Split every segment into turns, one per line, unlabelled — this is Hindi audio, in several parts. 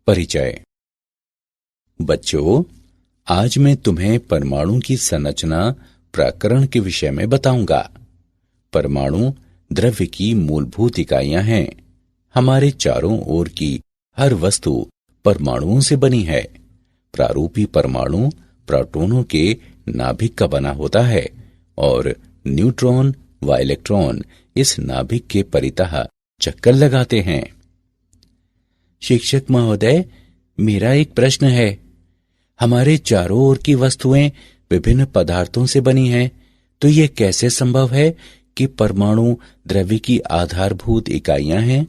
परिचय। बच्चों, आज मैं तुम्हें परमाणु की संरचना प्रकरण के विषय में बताऊंगा। परमाणु द्रव्य की मूलभूत इकाइयां हैं। हमारे चारों ओर की हर वस्तु परमाणुओं से बनी है। प्रारूपी परमाणु प्रोटॉनों के नाभिक का बना होता है और न्यूट्रॉन व इलेक्ट्रॉन इस नाभिक के परितः चक्कर लगाते हैं। शिक्षक महोदय, मेरा एक प्रश्न है। हमारे चारों ओर की वस्तुएं विभिन्न पदार्थों से बनी हैं, तो यह कैसे संभव है कि परमाणु द्रव्य की आधारभूत इकाइयां हैं?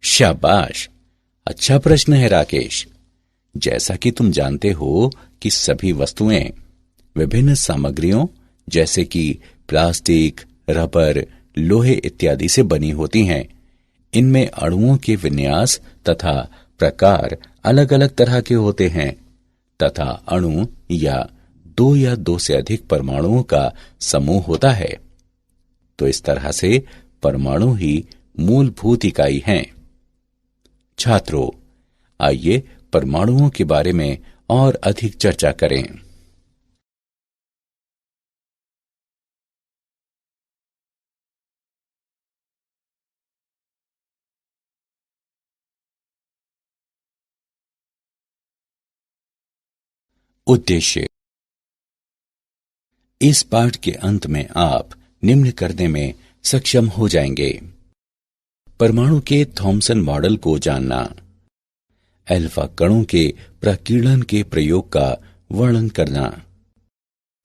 शाबाश, अच्छा प्रश्न है राकेश। जैसा कि तुम जानते हो कि सभी वस्तुएं विभिन्न सामग्रियों जैसे कि प्लास्टिक, रबर, लोहे इत्यादि से बनी होती हैं। इनमें अणुओं के विन्यास तथा प्रकार अलग अलग तरह के होते हैं तथा अणु या दो से अधिक परमाणुओं का समूह होता है। तो इस तरह से परमाणु ही मूलभूत इकाई हैं। छात्रों, आइए परमाणुओं के बारे में और अधिक चर्चा करें। उद्देश्य। इस पाठ के अंत में आप निम्न करने में सक्षम हो जाएंगे। परमाणु के थॉमसन मॉडल को जानना, अल्फा कणों के प्रकीर्णन के प्रयोग का वर्णन करना,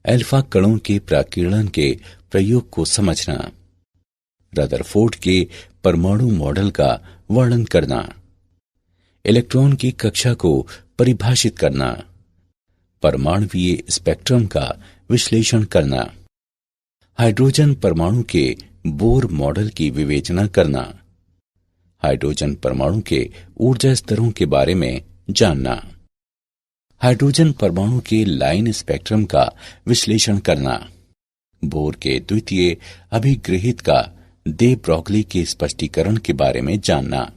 अल्फा कणों के प्रकीर्णन के प्रयोग को समझना, रदरफोर्ड के परमाणु मॉडल का वर्णन करना, इलेक्ट्रॉन की कक्षा को परिभाषित करना, परमाणुवीय स्पेक्ट्रम का विश्लेषण करना, हाइड्रोजन परमाणु के बोर मॉडल की विवेचना करना, हाइड्रोजन परमाणु के ऊर्जा स्तरों के बारे में जानना, हाइड्रोजन परमाणु के लाइन स्पेक्ट्रम का विश्लेषण करना, बोर के द्वितीय अभिगृहित का दे ब्रॉगली के स्पष्टीकरण के बारे में जानना।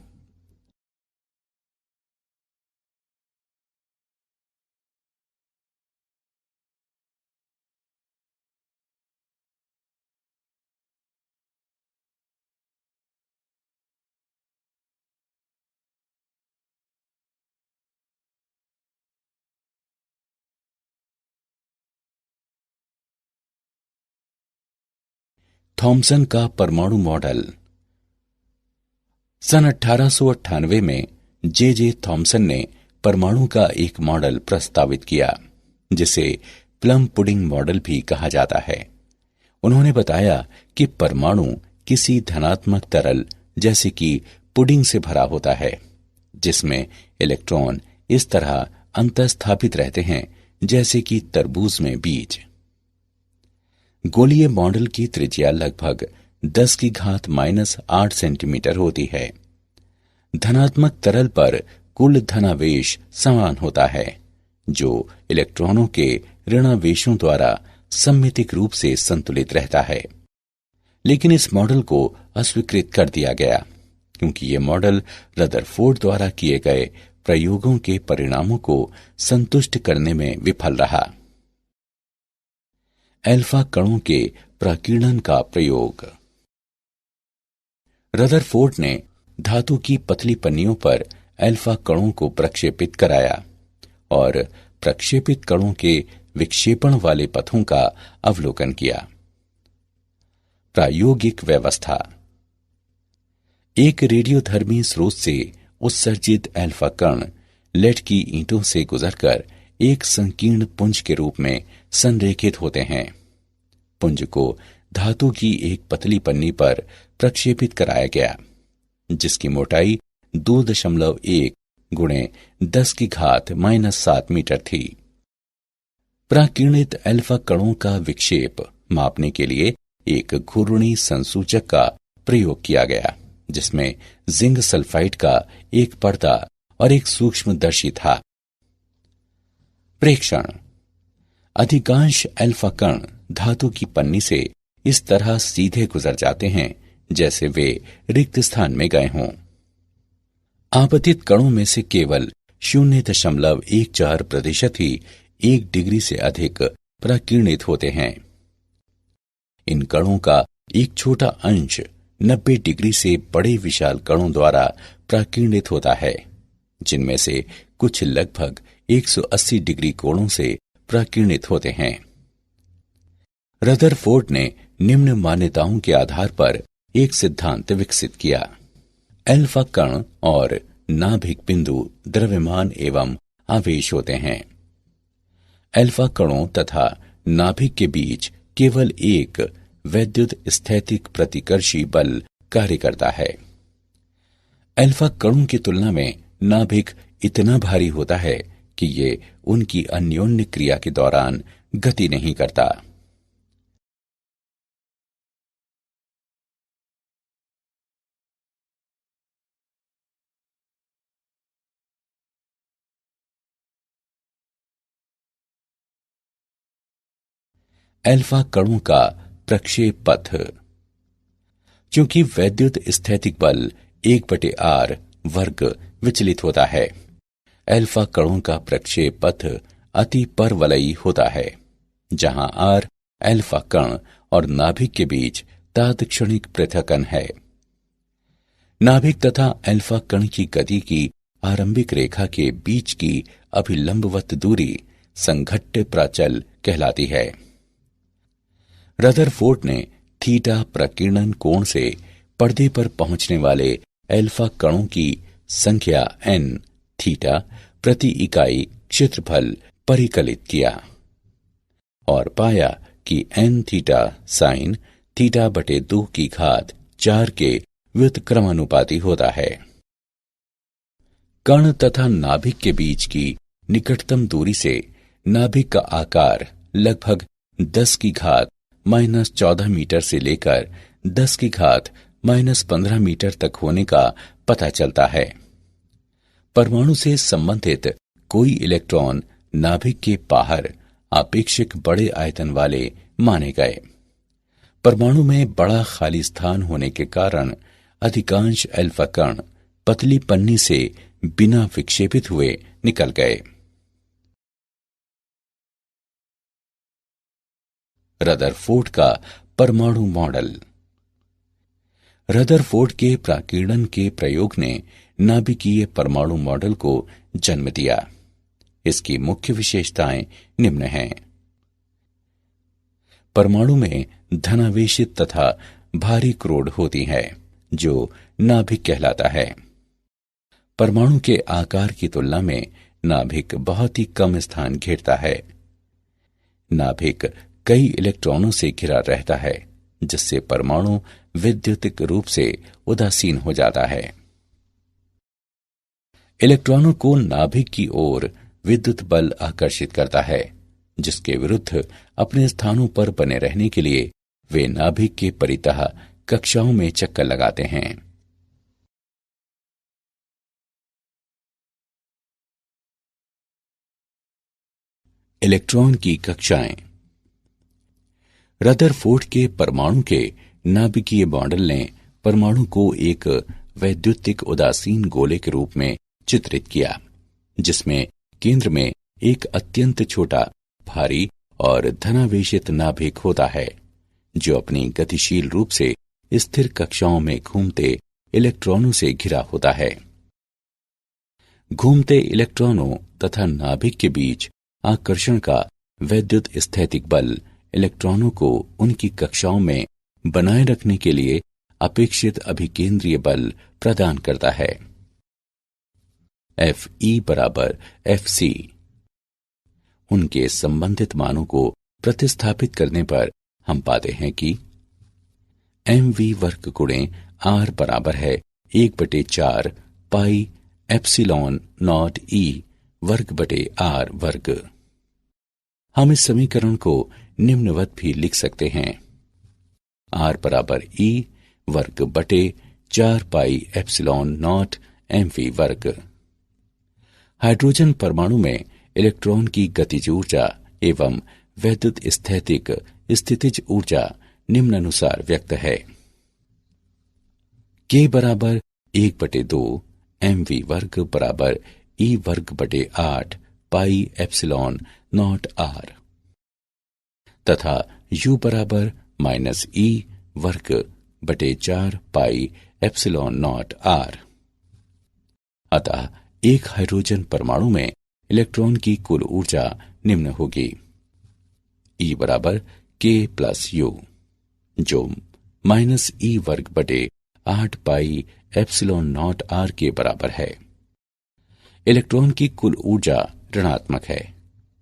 थॉमसन का परमाणु मॉडल। सन 1898 में जे थॉमसन ने परमाणु का एक मॉडल प्रस्तावित किया, जिसे प्लम पुडिंग मॉडल भी कहा जाता है। उन्होंने बताया कि परमाणु किसी धनात्मक तरल जैसे कि पुडिंग से भरा होता है, जिसमें इलेक्ट्रॉन इस तरह अंतःस्थापित रहते हैं जैसे कि तरबूज में बीज। गोलीय मॉडल की त्रिज्या लगभग 10⁻⁻8 सेंटीमीटर होती है। धनात्मक तरल पर कुल धनावेश समान होता है, जो इलेक्ट्रॉनों के ऋणावेशों द्वारा सममितिक रूप से संतुलित रहता है। लेकिन इस मॉडल को अस्वीकृत कर दिया गया क्योंकि यह मॉडल रदरफोर्ड द्वारा किए गए प्रयोगों के परिणामों को संतुष्ट करने में विफल रहा। अल्फा कणों के प्रकीर्णन का प्रयोग। रदरफोर्ड ने धातु की पतली पन्नियों पर अल्फा कणों को प्रक्षेपित कराया और प्रक्षेपित कणों के विक्षेपण वाले पथों का अवलोकन किया। प्रायोगिक व्यवस्था। एक रेडियोधर्मी स्रोत से उत्सर्जित अल्फा कण लेड की ईंटों से गुजरकर एक संकीर्ण पुंज के रूप में संरेखित होते हैं। पुंज को धातु की एक पतली पन्नी पर प्रक्षेपित कराया गया, जिसकी मोटाई 2.1 गुणे 10⁻⁻7 मीटर थी। प्राकीर्णित अल्फा कणों का विक्षेप मापने के लिए एक घूर्णी संसूचक का प्रयोग किया गया, जिसमें जिंक सल्फाइड का एक पर्दा और एक सूक्ष्मदर्शी था। प्रेक्षण। अधिकांश अल्फा कण धातु की पन्नी से इस तरह सीधे गुजर जाते हैं जैसे वे रिक्त स्थान में गए हों। आपतित कणों में से केवल 0.14% ही 1 डिग्री से अधिक प्रकीर्णित होते हैं। इन कणों का एक छोटा अंश 90 डिग्री से बड़े विशाल कणों द्वारा प्रकीर्णित होता है, जिनमें से कुछ लगभग 180 डिग्री कोणों से प्रकीर्णित होते हैं। रदरफोर्ड ने निम्न मान्यताओं के आधार पर एक सिद्धांत विकसित किया। अल्फा कण और नाभिक बिंदु द्रव्यमान एवं आवेश होते हैं। अल्फा कणों तथा नाभिक के बीच केवल एक वैद्युत स्थैतिक प्रतिकर्षी बल कार्य करता है। अल्फा कणों की तुलना में नाभिक इतना भारी होता है कि ये उनकी अन्योन्य क्रिया के दौरान गति नहीं करता। अल्फा कणों का प्रक्षेप पथ। चूंकि वैद्युत स्थैतिक बल 1/r वर्ग विचलित होता है, अल्फा कणों का प्रक्षेप पथ अति परवलयी होता है, जहां r अल्फा कण और नाभिक के बीच तात्क्षणिक पृथक्कन है। नाभिक तथा अल्फा कण की गति की आरंभिक रेखा के बीच की अभिलंबवत दूरी संघट्ट प्राचल कहलाती है। रदरफोर्ड ने थीटा प्रकीर्णन कोण से पर्दे पर पहुंचने वाले अल्फा कणों की संख्या n थीटा प्रति इकाई क्षेत्रफल परिकलित किया और पाया कि n थीटा साइन थीटा बटे 2 की घात 4 के व्युत्क्रमानुपाती होता है। कण तथा नाभिक के बीच की निकटतम दूरी से नाभिक का आकार लगभग 10 की घात -14 मीटर से लेकर 10 की घात -15 मीटर तक होने का पता चलता है। परमाणु से संबंधित कोई इलेक्ट्रॉन नाभिक के बाहर आपेक्षिक बड़े आयतन वाले माने गए। परमाणु में बड़ा खाली स्थान होने के कारण अधिकांश अल्फा कण पतली पन्नी से बिना विक्षेपित हुए निकल गए। रदरफोर्ड का परमाणु मॉडल। रदरफोर्ड के प्रकीर्णन के प्रयोग ने नाभिकीय परमाणु मॉडल को जन्म दिया। इसकी मुख्य विशेषताएं निम्न हैं। परमाणु में धनावेशित तथा भारी क्रोड होती है, जो नाभिक कहलाता है। परमाणु के आकार की तुलना में नाभिक बहुत ही कम स्थान घेरता है। नाभिक कई इलेक्ट्रॉनों से घिरा रहता है, जिससे परमाणु विद्युतिक रूप से उदासीन हो जाता है। इलेक्ट्रॉनों को नाभिक की ओर विद्युत बल आकर्षित करता है, जिसके विरुद्ध अपने स्थानों पर बने रहने के लिए वे नाभिक के परितः कक्षाओं में चक्कर लगाते हैं। इलेक्ट्रॉन की कक्षाएं। रदरफोर्ड के परमाणु के नाभिकीय मॉडल ने परमाणु को एक वैद्युतिक उदासीन गोले के रूप में चित्रित किया, जिसमें केंद्र में एक अत्यंत छोटा, भारी और धनावेशित नाभिक होता है, जो अपनी गतिशील रूप से स्थिर कक्षाओं में घूमते इलेक्ट्रॉनों से घिरा होता है। घूमते इलेक्ट्रॉनों तथा नाभिक के बीच आकर्षण का वैद्युत स्थैतिक बल इलेक्ट्रॉनों को उनकी कक्षाओं में बनाए रखने के लिए अपेक्षित अभिकेंद्रीय बल प्रदान करता है। Fe बराबर Fc। उनके संबंधित मानों को प्रतिस्थापित करने पर हम पाते हैं कि mv वर्ग गुणे r बराबर है 1/4 पाई एप्सिलॉन नॉट e वर्ग बटे r वर्ग। हम इस समीकरण को निम्नवत भी लिख सकते हैं। r बराबर e वर्ग बटे 4 पाई एप्सिलॉन नॉट mv वर्ग। हाइड्रोजन परमाणु में इलेक्ट्रॉन की गतिज ऊर्जा एवं वैद्युत स्थैतिक स्थितिज ऊर्जा निम्नानुसार व्यक्त है। K बराबर 1/2 mv वर्ग बराबर e वर्ग बटे 8 पाई एप्सिलॉन नॉट r तथा u बराबर माइनस e वर्ग बटे 4 पाई एप्सिलॉन नॉट r। अतः एक हाइड्रोजन परमाणु में इलेक्ट्रॉन की कुल ऊर्जा निम्न होगी: E बराबर k प्लस यू, जो माइनस ई वर्ग बटे 8 पाई एप्सिलॉन नॉट r के बराबर है। इलेक्ट्रॉन की कुल ऊर्जा ऋणात्मक है।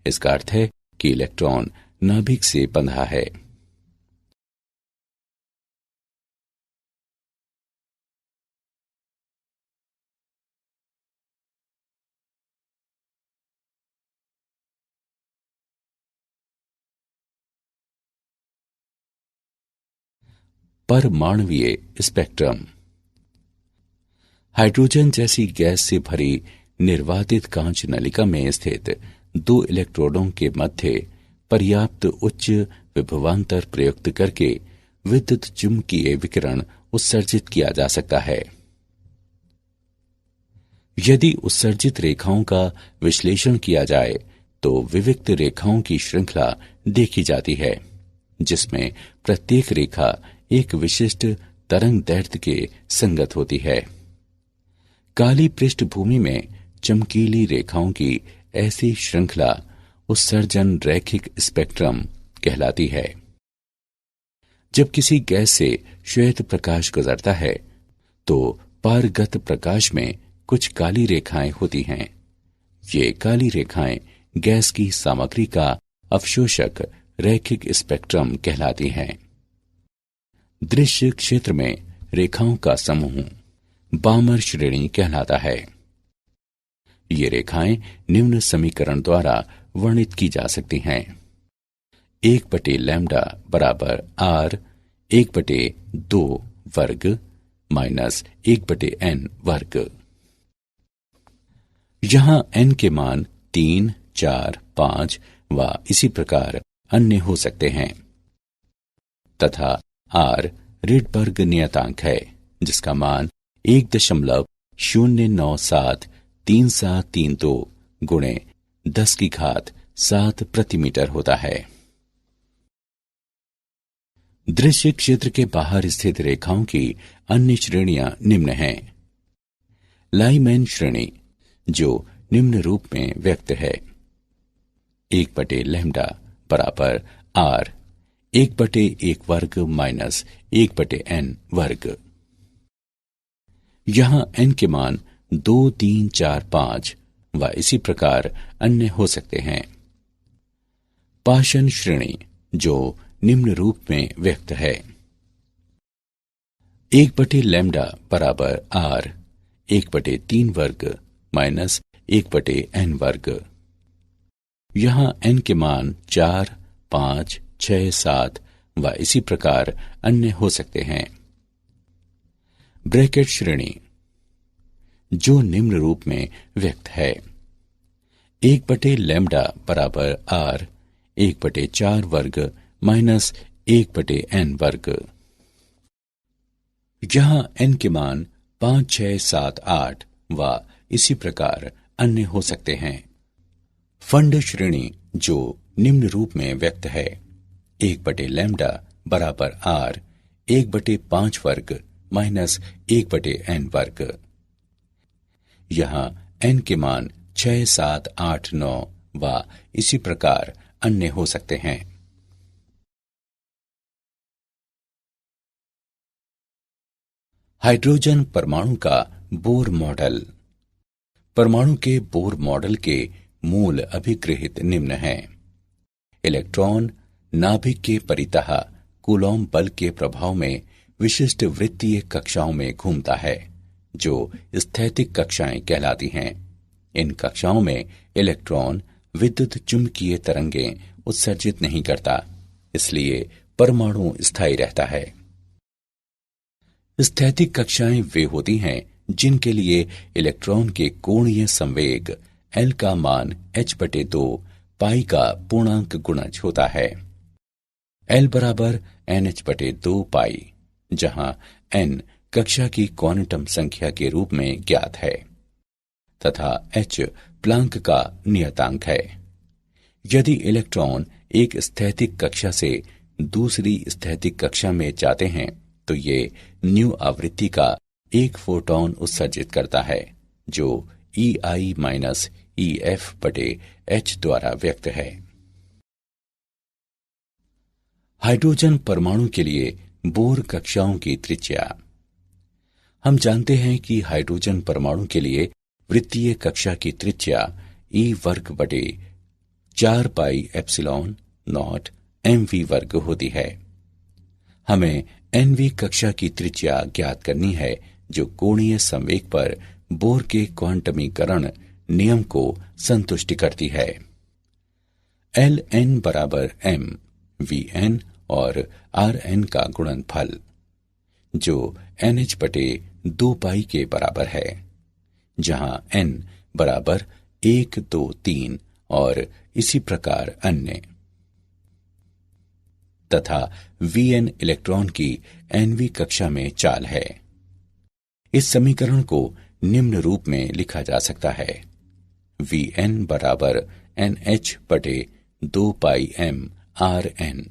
इसका अर्थ है कि इलेक्ट्रॉन नाभिक से बंधा है। परमाणुवीय स्पेक्ट्रम। हाइड्रोजन जैसी गैस से भरी निर्वातित कांच नलिका में स्थित दो इलेक्ट्रोडों के मध्य पर्याप्त उच्च विभवांतर प्रयुक्त करके विद्युत चुंबकीय विकिरण उत्सर्जित किया जा सकता है। यदि उत्सर्जित रेखाओं का विश्लेषण किया जाए तो विविक्त रेखाओं की श्रृंखला देखी जाती है, जिसमें प्रत्येक रेखा एक विशिष्ट तरंग दैर्ध्य के संगत होती है। काली पृष्ठभूमि में चमकीली रेखाओं की ऐसी श्रृंखला उत्सर्जन रैखिक स्पेक्ट्रम कहलाती है। जब किसी गैस से श्वेत प्रकाश गुजरता है तो पारगत प्रकाश में कुछ काली रेखाएं होती हैं। ये काली रेखाएं गैस की सामग्री का अवशोषक रैखिक स्पेक्ट्रम कहलाती हैं। दृश्य क्षेत्र में रेखाओं का समूह बामर श्रेणी कहलाता है। ये रेखाएं निम्न समीकरण द्वारा वर्णित की जा सकती हैं: 1/लैम्डा बराबर r 1/2 वर्ग माइनस 1/n वर्ग। यहां n के मान 3, 4, 5 व इसी प्रकार अन्य हो सकते हैं तथा r रिडबर्ग नियतांक है, जिसका मान 1.097332 गुणे 10⁻7 प्रति मीटर होता है। दृश्य क्षेत्र के बाहर स्थित रेखाओं की अन्य श्रेणियां निम्न हैं: लाइमैन श्रेणी, जो निम्न रूप में व्यक्त है: 1/लैम्डा बराबर r 1/1 वर्ग माइनस 1/n वर्ग। यहां n के मान 2, 3, 4, 5 व इसी प्रकार अन्य हो सकते हैं। पाशन श्रेणी, जो निम्न रूप में व्यक्त है: 1/लैम्डा बराबर r 1/3 वर्ग माइनस 1/n वर्ग। यहां n के मान 4, 5, 6, 7 व इसी प्रकार अन्य हो सकते हैं। ब्रैकेट श्रेणी, जो निम्न रूप में व्यक्त है: 1/लैम्डा बराबर r 1/4 वर्ग माइनस 1/n वर्ग। यहां n के मान 5, 6, 7, 8 व इसी प्रकार अन्य हो सकते हैं। फंड श्रेणी, जो निम्न रूप में व्यक्त है: 1/लैम्डा बराबर r 1/5 वर्ग माइनस 1/n वर्ग। यहां n के मान 6, 7, 8, 9 व इसी प्रकार अन्य हो सकते हैं। हाइड्रोजन परमाणु का बोर मॉडल। परमाणु के बोर मॉडल के मूल अभिगृहित निम्न हैं: इलेक्ट्रॉन नाभिक के परितः कूलॉम बल के प्रभाव में विशिष्ट वृत्तीय कक्षाओं में घूमता है, जो स्थैतिक कक्षाएं कहलाती हैं। इन कक्षाओं में इलेक्ट्रॉन विद्युत चुंबकीय तरंगें उत्सर्जित नहीं करता, इसलिए परमाणु स्थायी रहता है। स्थैतिक कक्षाएं वे होती हैं जिनके लिए इलेक्ट्रॉन के कोणीय संवेग L का मान h/2 पाई का पूर्णांक गुणज होता है। L बराबर NH/2 पाई, जहां N कक्षा की क्वांटम संख्या के रूप में ज्ञात है तथा h प्लांक का नियतांक है। यदि इलेक्ट्रॉन एक स्थैतिक कक्षा से दूसरी स्थैतिक कक्षा में जाते हैं तो ये न्यू आवृत्ति का एक फोटॉन उत्सर्जित करता है जो EI माइनस EF बटे h द्वारा व्यक्त है। हाइड्रोजन परमाणु के लिए बोर कक्षाओं की त्रिज्या। हम जानते हैं कि हाइड्रोजन परमाणु के लिए वृत्तीय कक्षा की त्रिज्या E वर्ग बटे 4 पाई एप्सिलॉन नॉट mv वर्ग होती है। हमें nv कक्षा की त्रिज्या ज्ञात करनी है जो कोणीय संवेग पर बोर के क्वांटमीकरण नियम को संतुष्ट करती है। Ln बराबर m Vn और Rn का गुणनफल जो NH बटे 2 पाई के बराबर है, जहां n बराबर 1, 2, 3 और इसी प्रकार अन्य, तथा Vn इलेक्ट्रॉन की nv कक्षा में चाल है। इस समीकरण को निम्न रूप में लिखा जा सकता है। Vn बराबर NH बटे 2 पाई m Rn।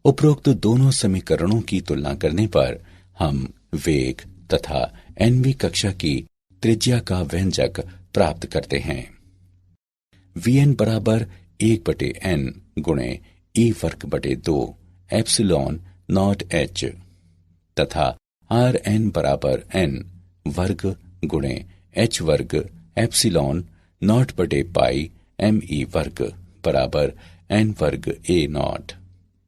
उपरोक्त दोनों समीकरणों की तुलना करने पर हम वेग तथा nv कक्षा की त्रिज्या का व्यंजक प्राप्त करते हैं। Vn बराबर 1 बटे n गुणे E वर्ग बटे 2 एप्सिलॉन नॉट h तथा Rn बराबर n वर्ग गुणे h वर्ग एप्सिलॉन नॉट बटे पाई me वर्ग बराबर n वर्ग a नॉट,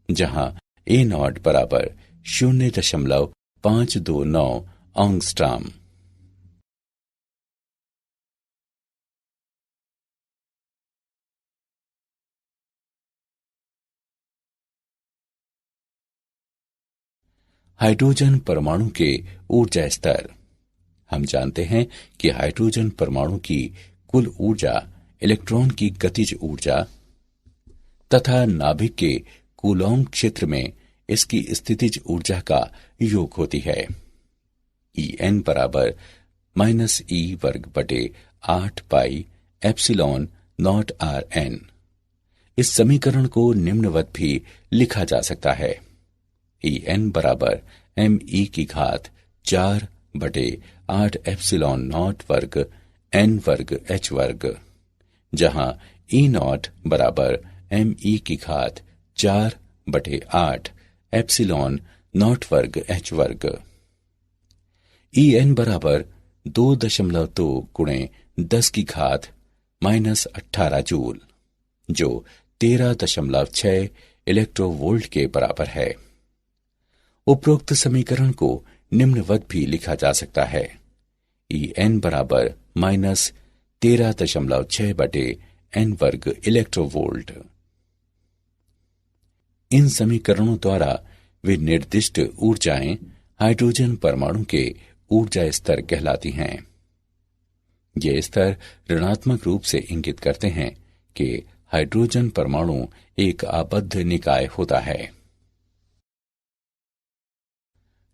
जहां a नॉट बराबर 0.529 एंगस्ट्रॉम। हाइड्रोजन परमाणु के ऊर्जा स्तर। हम जानते हैं कि हाइड्रोजन परमाणु की कुल ऊर्जा इलेक्ट्रॉन की गतिज ऊर्जा तथा नाभिक के कूलॉम क्षेत्र में इसकी स्थितिज ऊर्जा का योग होती है। En बराबर माइनस E वर्ग बटे 8 पाई एप्सिलॉन नॉट Rn। इस समीकरण को निम्नवत भी लिखा जा सकता है। En बराबर me की घात 4 बटे 8 एप्सिलॉन नॉट वर्ग n वर्ग h वर्ग, जहां E नॉट बराबर me की घात 4 बटे 8 एप्सिलॉन नॉट वर्ग h वर्ग। En बराबर 2.2 गुणे 10 की घात माइनस 18 जूल, जो 13.6 इलेक्ट्रोवोल्ट के बराबर है। उपरोक्त समीकरण को निम्नवत भी लिखा जा सकता है। En बराबर माइनस 13.6 बटे n वर्ग इलेक्ट्रोवोल्ट। इन समीकरणों द्वारा वे निर्दिष्ट ऊर्जाएं हाइड्रोजन परमाणु के ऊर्जा स्तर कहलाती हैं। ये स्तर ऋणात्मक रूप से इंगित करते हैं कि हाइड्रोजन परमाणु एक आबद्ध निकाय होता है।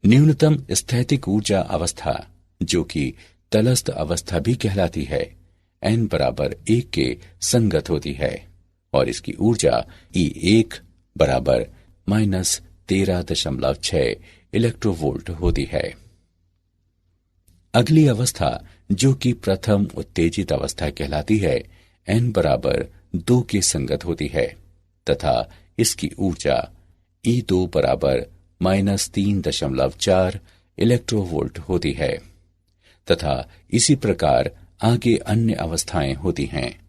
न्यूनतम स्थैतिक ऊर्जा अवस्था, जो कि तलस्थ अवस्था भी कहलाती है, n बराबर 1 के संगत होती है और इसकी ऊर्जा E1 बराबर माइनस 13.6 इलेक्ट्रोवोल्ट होती है। अगली अवस्था, जो कि प्रथम उत्तेजित अवस्था कहलाती है, n बराबर 2 के संगत होती है तथा इसकी ऊर्जा E2 बराबर माइनस 3.4 इलेक्ट्रोवोल्ट होती है तथा इसी प्रकार आगे अन्य अवस्थाएं होती हैं।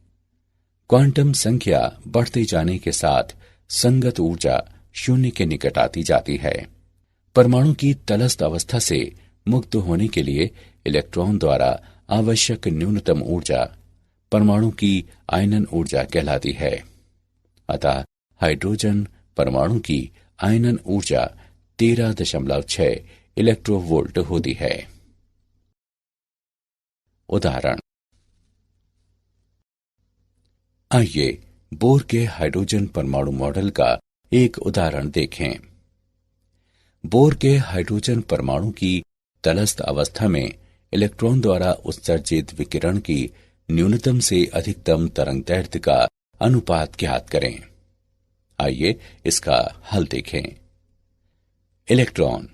क्वांटम संख्या बढ़ते जाने के साथ संगत ऊर्जा 0 के निकट आती जाती है। परमाणु की तलस्थ अवस्था से मुक्त होने के लिए इलेक्ट्रॉन द्वारा आवश्यक न्यूनतम ऊर्जा परमाणु की आयनन ऊर्जा कहलाती है। अतः हाइड्रोजन परमाणु की आयनन ऊर्जा 13.6 इलेक्ट्रोवोल्ट होती है। उदाहरण। आइए बोर के हाइड्रोजन परमाणु मॉडल का एक उदाहरण देखें। बोर के हाइड्रोजन परमाणु की तलस्थ अवस्था में इलेक्ट्रॉन द्वारा उत्सर्जित विकिरण की न्यूनतम से अधिकतम तरंगदैर्ध्य का अनुपात ज्ञात करें। आइए इसका हल देखें। इलेक्ट्रॉन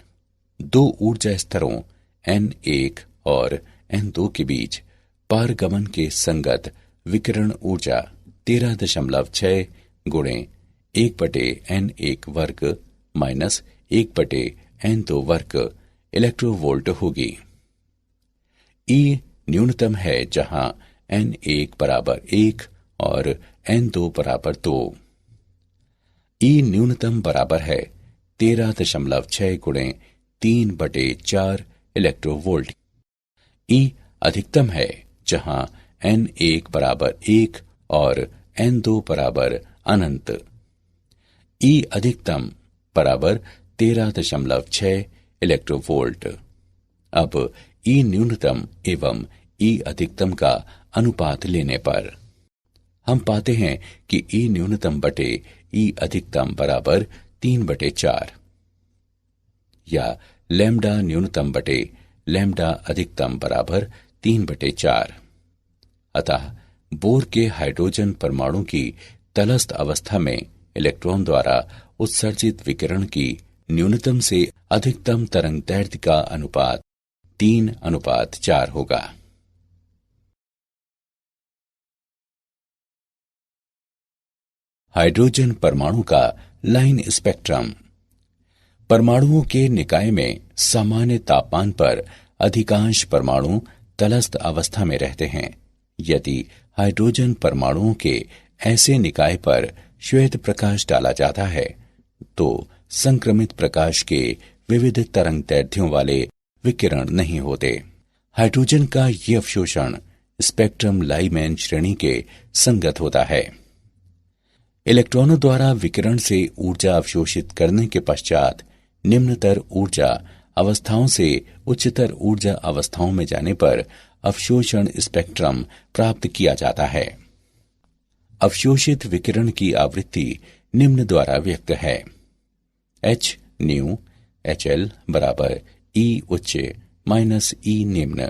दो ऊर्जा स्तरों N1 और N2 के बीच पारगमन के संगत विकिरण ऊर्जा 13.6 गुणे 1/N1 वर्ग माइनस 1/N2 वर्ग इलेक्ट्रोवोल्ट होगी। E न्यूनतम है जहां N1 बराबर 1 और N2 बराबर 2। E न्यूनतम बराबर है 13.6 गुणे 3/4 इलेक्ट्रोवोल्ट। E अधिकतम है जहां N1 बराबर 1 और N2 बराबर अनंत। E अधिकतम बराबर 13.6 इलेक्ट्रोवोल्ट। अब E न्यूनतम एवं E अधिकतम का अनुपात लेने पर हम पाते हैं कि E न्यूनतम बटे E अधिकतम बराबर 3/4 या लैम्डा न्यूनतम बटे लैम्डा अधिकतम बराबर 3/4। अतः बोर के हाइड्रोजन परमाणु की तलस्थ अवस्था में इलेक्ट्रॉन द्वारा उत्सर्जित विकिरण की न्यूनतम से अधिकतम तरंगदैर्ध्य का अनुपात 3:4 होगा। हाइड्रोजन परमाणु का लाइन स्पेक्ट्रम। परमाणुओं के निकाय में सामान्य तापमान पर अधिकांश परमाणु तलस्थ अवस्था में रहते हैं। यदि हाइड्रोजन परमाणुओं के ऐसे निकाय पर श्वेत प्रकाश डाला जाता है तो संक्रमित प्रकाश के विविध तरंगदैर्ध्यों वाले विकिरण नहीं होते। हाइड्रोजन का ये अवशोषण स्पेक्ट्रम लाइमैन श्रेणी के संगत होता है। इलेक्ट्रॉनों द्वारा विकिरण से ऊर्जा अवशोषित करने के पश्चात निम्नतर ऊर्जा अवस्थाओं से उच्चतर ऊर्जा अवस्थाओं में जाने पर अवशोषण स्पेक्ट्रम प्राप्त किया जाता है। अवशोषित विकिरण की आवृत्ति निम्न द्वारा व्यक्त है। h न्यू HL बराबर E उच्च माइनस E निम्न।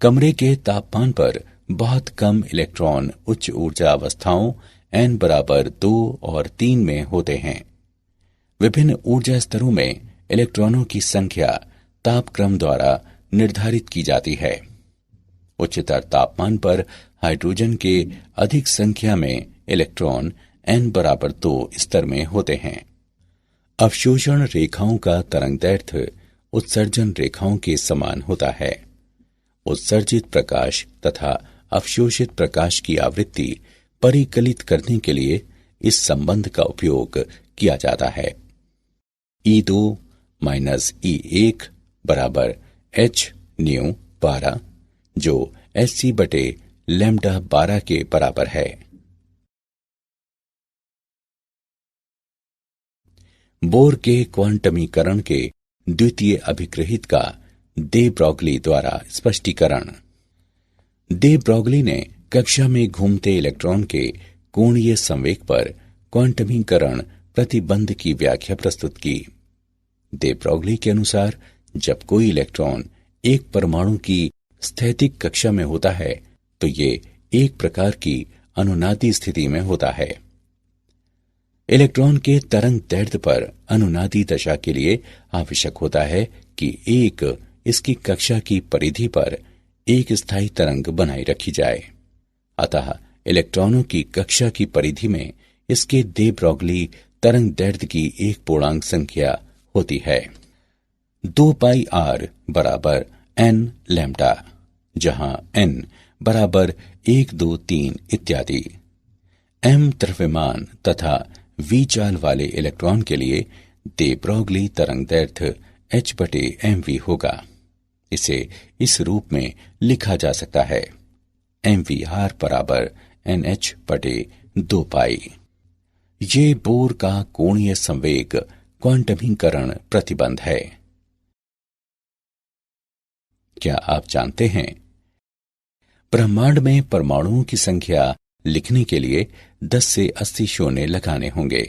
कमरे के तापमान पर बहुत कम इलेक्ट्रॉन उच्च ऊर्जा अवस्थाओं n बराबर 2 और 3 में होते हैं। विभिन्न ऊर्जा स्तरों में इलेक्ट्रॉनों की संख्या तापक्रम द्वारा निर्धारित की जाती है। उच्चतर तापमान पर हाइड्रोजन के अधिक संख्या में इलेक्ट्रॉन n बराबर 2 स्तर में होते हैं। अवशोषण रेखाओं का तरंगदैर्ध्य उत्सर्जन रेखाओं के समान होता है। उत्सर्जित प्रकाश तथा अवशोषित प्रकाश की आवृत्ति परिकलित करने के लिए इस संबंध का उपयोग किया जाता है। E2 माइनस E1 बराबर h न्यू 12 जो Hc बटे लैम्डा 12 के बराबर है। बोर के क्वांटमीकरण के द्वितीय अभिग्रहित का दे ब्रॉगली द्वारा स्पष्टीकरण। दे ब्रॉगली ने कक्षा में घूमते इलेक्ट्रॉन के कोणीय संवेग पर क्वांटमीकरण प्रतिबंध की व्याख्या प्रस्तुत की। दे ब्रॉगली के अनुसार जब कोई इलेक्ट्रॉन एक परमाणु की स्थैतिक कक्षा में होता है तो ये एक प्रकार की अनुनादी स्थिति में होता है। इलेक्ट्रॉन के तरंग दैर्ध्य पर अनुनादी दशा के लिए आवश्यक होता है कि एक इसकी कक्षा की परिधि पर एक स्थायी तरंग बनाए रखी जाए। अतः इलेक्ट्रॉनों की कक्षा की परिधि में इसके दे ब्रॉगली तरंग दैर्ध्य की एक पूर्णांक संख्या होती है। 2πr बराबर n लैम्डा, जहां n बराबर 1, 2, 3 इत्यादि। m द्रव्यमान तथा v चाल वाले इलेक्ट्रॉन के लिए दे ब्रॉगली तरंगदैर्ध्य h बटे mv होगा। इसे इस रूप में लिखा जा सकता है mvr बराबर nh बटे 2π। ये बोर का कोणीय संवेग क्वांटमीकरण प्रतिबंध है। क्या आप जानते हैं ब्रह्मांड में परमाणुओं की संख्या लिखने के लिए 10 से 80 शून्य लगाने होंगे।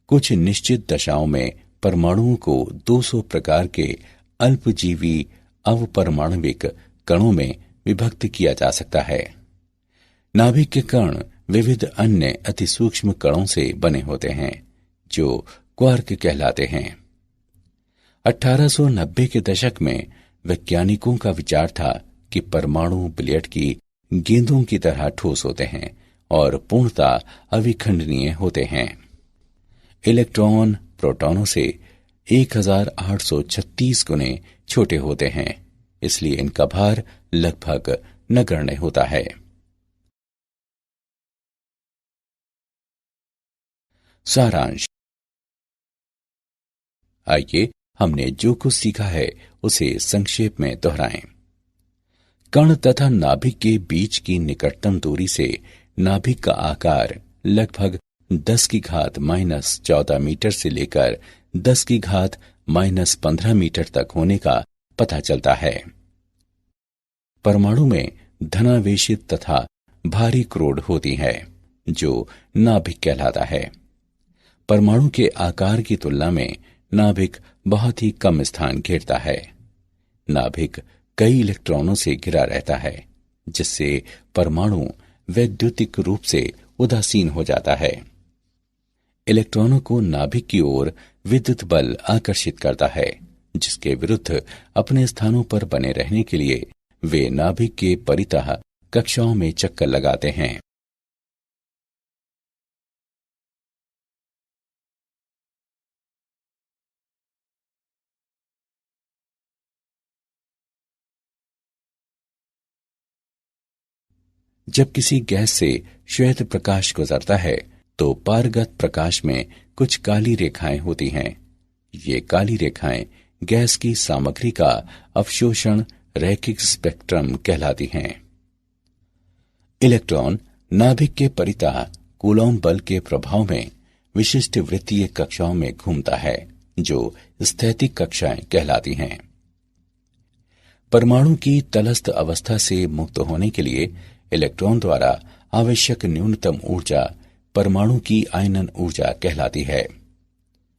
कुछ निश्चित दशाओं में परमाणुओं को 200 प्रकार के अल्पजीवी अवपरमाणविक कणों में विभक्त किया जा सकता है। नाभिक के कण विविध अन्य अति सूक्ष्म कणों से बने होते हैं जो क्वार्क कहलाते हैं। 1890 के दशक में वैज्ञानिकों का विचार था कि परमाणु बिलियर्ड की गेंदों की तरह ठोस होते हैं और पूर्णतः अविखंडनीय होते हैं। इलेक्ट्रॉन प्रोटॉनों से 1836 गुने छोटे होते हैं, इसलिए इनका भार लगभग नगण्य होता है। सारांश। आइए हमने जो कुछ सीखा है उसे संक्षेप में दोहराएं। कण तथा नाभिक के बीच की निकटतम दूरी से नाभिक का आकार लगभग 10 की घात -14 मीटर से लेकर 10 की घात -15 मीटर तक होने का पता चलता है। परमाणु में धनावेशित तथा भारी क्रोड होती है जो नाभिक कहलाता है। परमाणु के आकार की तुलना में नाभिक बहुत ही कम स्थान घेरता है। नाभिक कई इलेक्ट्रॉनों से घिरा रहता है, जिससे परमाणु वैद्युतिक रूप से उदासीन हो जाता है। इलेक्ट्रॉनों को नाभिक की ओर विद्युत बल आकर्षित करता है, जिसके विरुद्ध अपने स्थानों पर बने रहने के लिए वे नाभिक के परितः कक्षाओं में चक्कर लगाते हैं। जब किसी गैस से श्वेत प्रकाश गुजरता है तो पारगत प्रकाश में कुछ काली रेखाएं होती हैं। ये काली रेखाएं गैस की सामग्री का अवशोषण रैखिक स्पेक्ट्रम कहलाती हैं। इलेक्ट्रॉन नाभिक के परितः कूलॉम बल के प्रभाव में विशिष्ट वृत्तीय कक्षाओं में घूमता है, जो स्थैतिक कक्षाएं कहलाती हैं। परमाणु की तलस्थ अवस्था से मुक्त होने के लिए इलेक्ट्रॉन द्वारा आवश्यक न्यूनतम ऊर्जा परमाणु की आयनन ऊर्जा कहलाती है।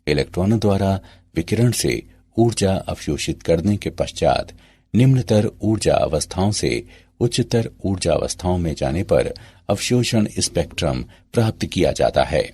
इलेक्ट्रॉनों द्वारा विकिरण से ऊर्जा अवशोषित करने के पश्चात निम्नतर ऊर्जा अवस्थाओं से उच्चतर ऊर्जा अवस्थाओं में जाने पर अवशोषण स्पेक्ट्रम प्राप्त किया जाता है।